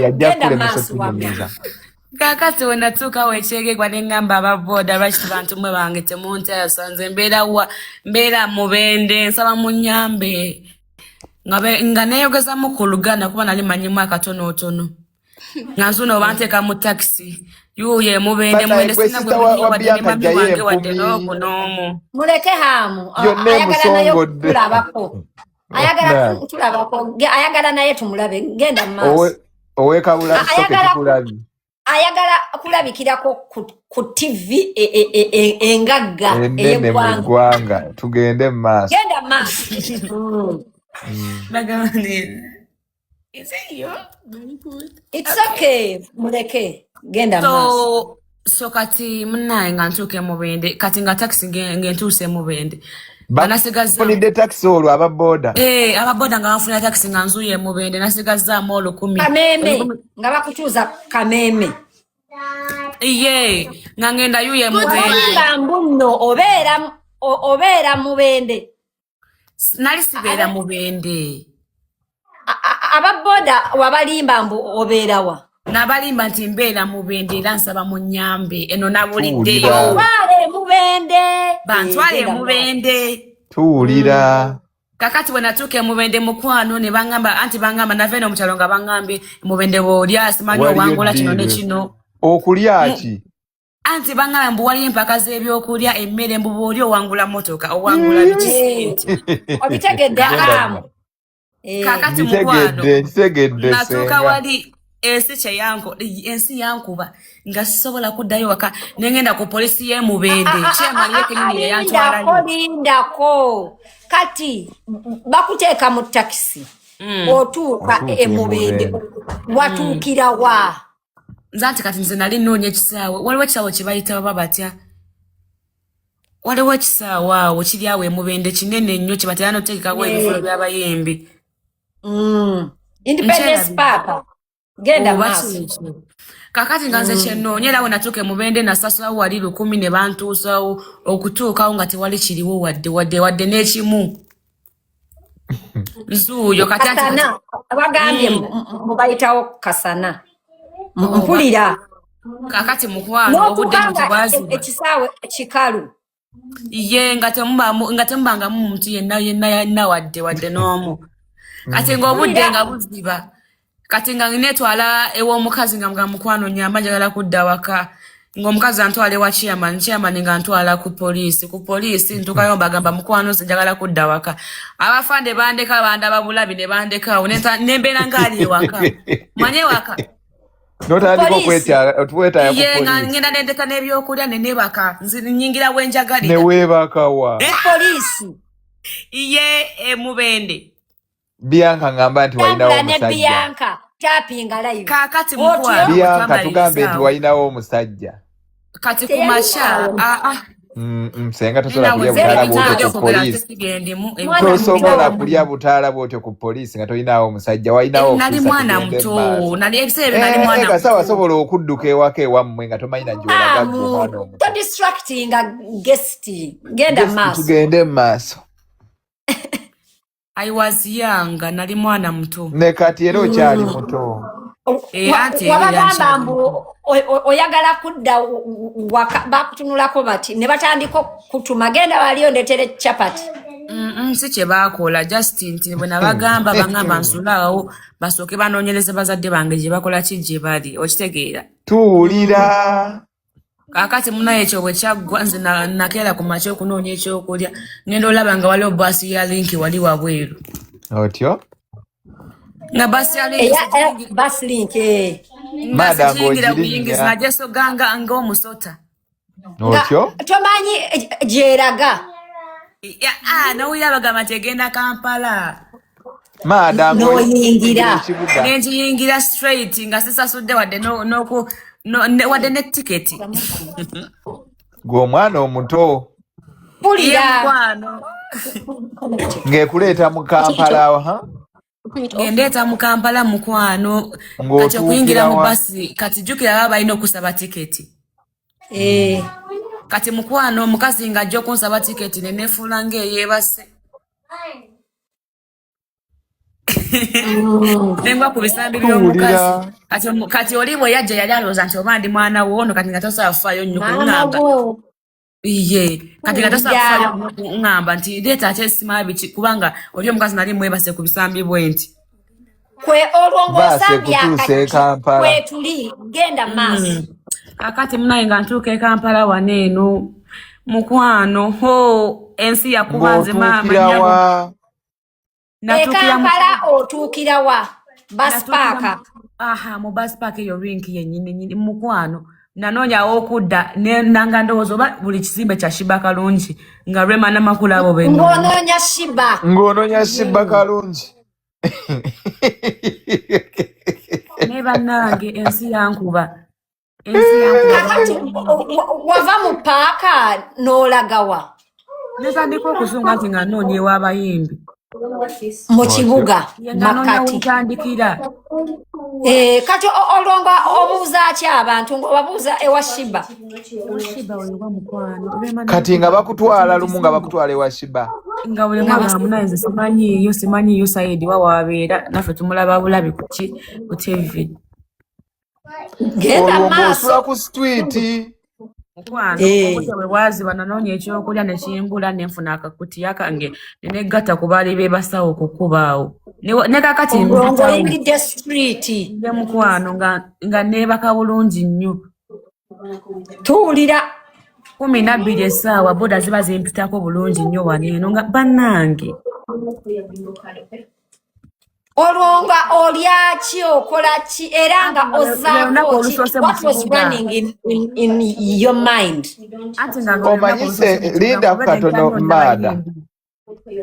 yajja kulemesa tunyumiza. Kakati wenatuka wechege kwa nengamba ababoda lwaki bantu mwe bange temunta yasanze mbeera mubende nsaba munyambe nga neeyogeza mu ku Luganda kuba nali manyimu akatonotono nga nzuno obanteeka mu taxi yuye mubende sina gwe wadde ne mami wange wadde n'oku n'omu muleke hamu ayagala naye tumulabe genda mu maaso owekabula tukulabi ayagala kulabikirako ku TV engagga ey'eggwanga tugende mu maaso genda mu maaso Is it you? Very good. It's okay. Muleke genda maaso. So kati munaye nga ntuuke mubende kati nga taxi ngentuuse mubende banasigaza funide taxi olwo ababoda ababoda nga bafuna taxi nga nzuye mubende nasigazaamu 10 Kameme nga bakutuuza Kameme iye nga ngenda yuye mubende mbuno obeera mubende nali sibeera mubende ababoda wabalimba mbu obeerawa nabalimba nti mbeera mubende era nsaba munyambe eno nabuliddeyo bantwale mubende tuwulira kakati bwe natuuke mubende mukwano ne bangamba anti bangamba nave no mukyalo nga bangambe mubende bw'olya simanyi owangula kino ne kino okulya ki anti bangamba mbu waliyo empaka z'ebyokulya emmere mbu bw'olya owangula motoka owangula biki obitegedde amu kakati mukwano natuuka wali ensi yankuba nga sisobola kuddayo waka nengenda ku polisi y'emubende kyemaliyo kenyini yeyantwalayo lindako kati bakuteeka mu takisi otuuka emubende watuukira wa nze nti kati nze nali nnoonya ekisaawe waliwo ekisaawe kye bayita baba batya waliwo ekisaawe awo kiri awo emubende kinene nnyo kye batera n'okuteekako ebivulo by'abayimbi Independence Park genda maaso kakati nga nze kyennoonya era we natuuka emubende nasasulawo wali 10 ne bantuusawo okutuukawo nga tewali kiriwo wadde n'ekimu nzuuyo kasana abagambye mubayitawo kasana mpulira kakati mukwano obudde mutubwaziba ekisaawe kikalu ye nga temubangamu muntu yenna wadde n'omu kati ng'obudde nga buziba kati nga netwala ew'omukazi nga mukwano nyamba njagala kudda waka ng'omukazi antwala ewa chairman nga ntwala ku poliisi ntukayo mbagamba mukwano nze njagala kudda waka abafande bandeka bandaba bulabi ne bandekawo nembeera ngaali ewaka manye waka notandika okwetaaga ye nga ngenda nendeka n'ebyokulya nenebaka nyingira wenjagalira neweebakawa poliisi ye emubende Bianca ngamba nti walinawo omusajja Bianca tapinga live kakati mukwano Bianca tugambe nti walinawo omusajja kati kumasha senga tosobola kulya butaala bwotyo ku poliisi tosobola kulya butaala bwotyo ku poliisi nga tolinawo omusajja walinawo nali mwana muto nali ebiseera nali mwana muto sawa sobola okudduka ewaka ewammwe nga tomanyi najolaga omwana omuto to distractinga guest genda maaso tugende mu maaso I was young, nali mwana muto. Ne kati era okyali muto. Wabagamba mbu oyagala kudda bakutunulako bati ne batandika kutuma genda waliyo ndetere chapati. Si kye baakola just nti bwe nabagamba bangamba nsulaawo basooke banoonyereze bazadde bange gye bakola ki gye bali okitegeera. Tuwulira. Kakati munaye ekyo bwe kyaggwa nze nakeera ku makya okunoonya ekyokulya ngenda olaba nga waliwo baasi ya linki wali wabweru. Otyo? Na baasi ya linki. Baasi linki. Madam Buyingizi nagyesoganga ng'omusota. Otyo? Tomanyi gyeraga. Nawulira bagamba nti egenda Kampala. Madam noyingira. Nengiyingira straight nga sisasudde wadde wadde ne tiketi. Gwe omwana omuto. Pulira. Ng'ekuleeta mu Kampala ha? Ngendeeta mu Kampala mukwano kati okuyingira mu basi kati jjukira baba balina okusaba tiketi. Kati mukwano omukazi nga ajja okunsaba tiketi ne neefuula ng'eyeebase. Nengwa ku bisambi by'omukazi kati oli bwe yajja yali alowooza nti oba ndi mwana wo ono kati nga tosobola kufaayo nnyo kuŋŋamba iye kati nga tosobola kufaayo kuŋŋamba nti leeta ate esimaa biki kubanga oli omukazi nali mwebase ku bisambi bwe nti kwe olwo ng'osambya akati kwe tuli genda maaso kakati munaye nga ntuuka e Kampala wano eno mukwano ensi yakubanze maama Kampala otuukira wa baspaaka mu baspaaka eyo rinki yennyini mukwano nanoonya okudda nanga ndowooza oba buli kizimbe kya Shiba Kalungi nga Rema n'amakulu abo ng'onoonya Shiba Kalungi ne bannange ensi yankuba wava mu paaka n'olagawa netandika okuzunga nti nga noonya ew'abayimbi mu kibuga makati kati olwonga obuuza ki abantu ng'obabuuza ewa Shiba kati nga bakutwala lumu nga bakutwala ewa Shiba nga buli mwaka munayize simanyiyo Saidi wawabeera naffe tumulaba bulabi ku TV genda maaso ku street obudde bwe bwaziba nanoonya ekyokulya ne kimbula ne nfuna akakutiya kange ne gatta ku baali beebasawo okukubaawo ne kakati nze mukwano nga neebaka bulungi nnyo tuwulira 12 essaawa boda ziba zimpitako bulungi nnyo wano eno nga bannange olwo nga olyaki okola ki era nga ozaako ki what was running in your mind omanyise linda ku katono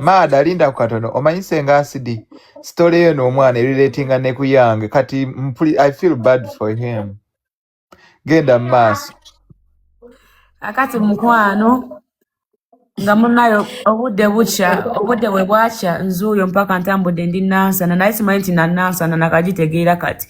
maada linda ku katono omanyise nga asidi story eyo n'omwana eriretinga ne ku yange kati I feel bad for him genda mu maaso akati mukwano nga munayo obudde bwe bwakya nzuuyo mpaka ntambudde ndi nansana naye simanyi nti nanansana nakagitegeera kati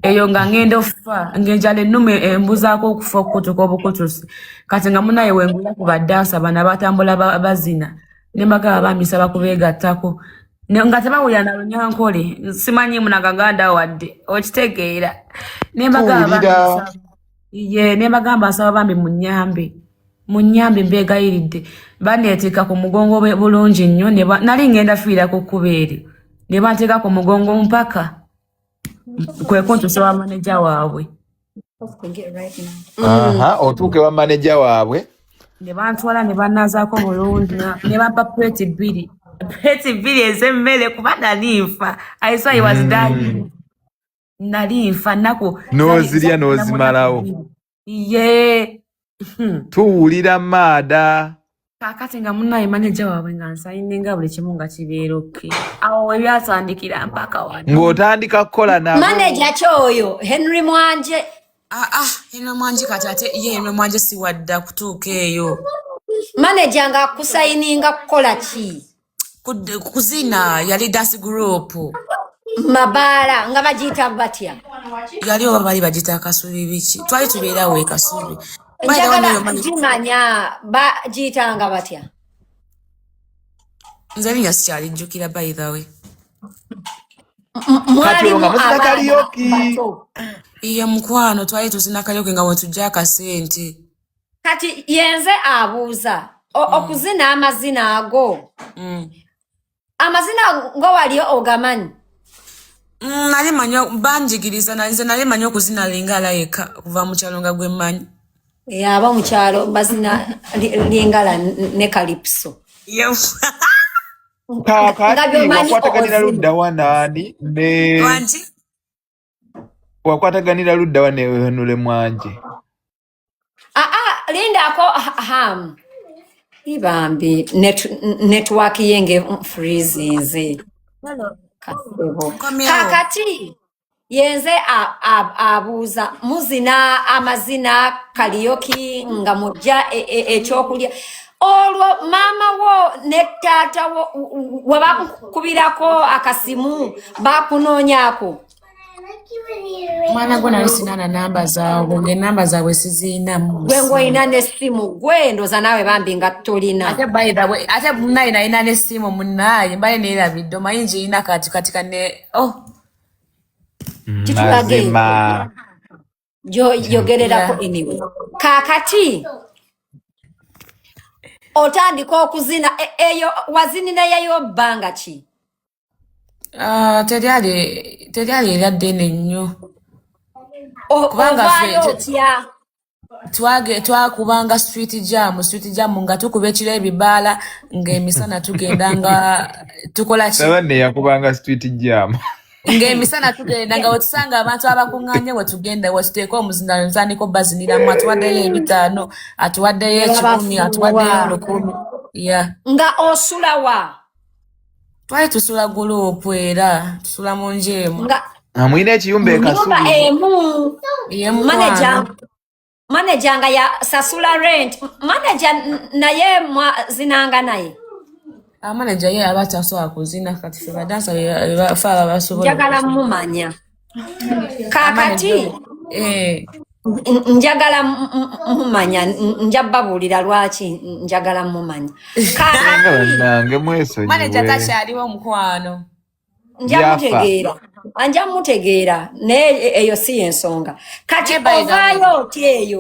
eyo nga ngenda okufa ng'enjala ennume embuzaako okufa okukutuka obukutusi kati nga munaye wengula ku baddaasa bana batambula bazina ne mbagaba bamisa bakubeegattako nga tebawulira na Lunyankole simanyi munagaganda wadde okitegeera ne mbagaba ne mbagamba nsaba bambi munyambe mbeegayiridde baneeteeka ku mugongo bulungi nnyo nali ngenda fiira ku kkubo eri ne banteeka ku mugongo mpaka kwe kuntuusa wa maneja waabwe otuuke wa maneja waabwe ne bantwala ne bannazaako bulungi ne bampa plate bbiri ez'emmere kuba nali nfa I saw I was dying nali nfa nnaku n'ozirya n'ozimalawo tuwulira maada kakati nga munaye maneja waabwe nga nsayininga buli kimu nga kibeera oke awo we byatandikira mpaka wano ng'otandika kukola nabo maneja kyoyo Henry Mwanje Henry Mwanje kati ate ye Henry Mwanje si wadda kutuuka eyo maneja nga kusayininga kukola ki kuzina yali dance group mabaala nga bagiyita batya yali oba bali bagiyita Kasubi biki twali tubeerawo e Kasubi njagala gimanya bagiyitanga batya nze linnya sikyalijjukira by the way mwalimu karaoke iye mukwano twali tuzina karaoke nga bwetujja akasente kati yenze abuuza okuzina amazina ago amazina ngo wali ogamanyi nali manyi banjigiriza nze nali manyi okuzina lingala yekka kuva mu kyalo nga gwe mmanyi aba mu kyalo bazina lingala ne Calypso kakati wakwataganira ludda wa nani ne wanji wakwataganira ludda wa ne Henry Mwanje lindako ibambi network yenge freeze kakati yenze abuuza muzina amazina karaoke nga mujja ekyokulya olwo maama wo ne taata wo wabakubirako akasimu bakunoonyako Mwana gona lisinana namba zaabwe ngenamba zaabwe sizina mu. Gwe ngoyina n'essimu gwe ndoza nawe bambi nga tolina. Ate by the way ate munayi nalina n'essimu munayi mbaye neerabidde omayinji ina katika ne mazima yogererako anyway. Kaakati otandika okuzina eyo wazinirayo bbanga ki? Teryali eraddene nnyo. Kubanga twakubanga street jam nga tukuba ekiro ebibaala ng'emisana tugenda nga tukola ki? Sabanne yakubanga street jam. Ng'emisana tugenda nga wetusanga abantu abakuŋŋaanye wetugenda wetuteeka omuzindalo ntandika obbaziniramu atuwaddeyo 5, atuwaddeyo 10, atuwaddeyo 10. Nga osula wa? Twali tusula gurupu era tusula mu nju emu. Mwine ekiyumba ekasubi. Manager nga yasasula rent. Manager naye zinanga naye. Manager ye aba tasobola kuzina kati ffe badansa bafa basobola. Njagala mumanya. Kaakati njagala mumanya njababuulira lwaki njagala mumanya. Nange mweso. Manager takyaliwo mukwano. Njamutegeera naye eyo si ensonga. Kati ovaayo oti eyo.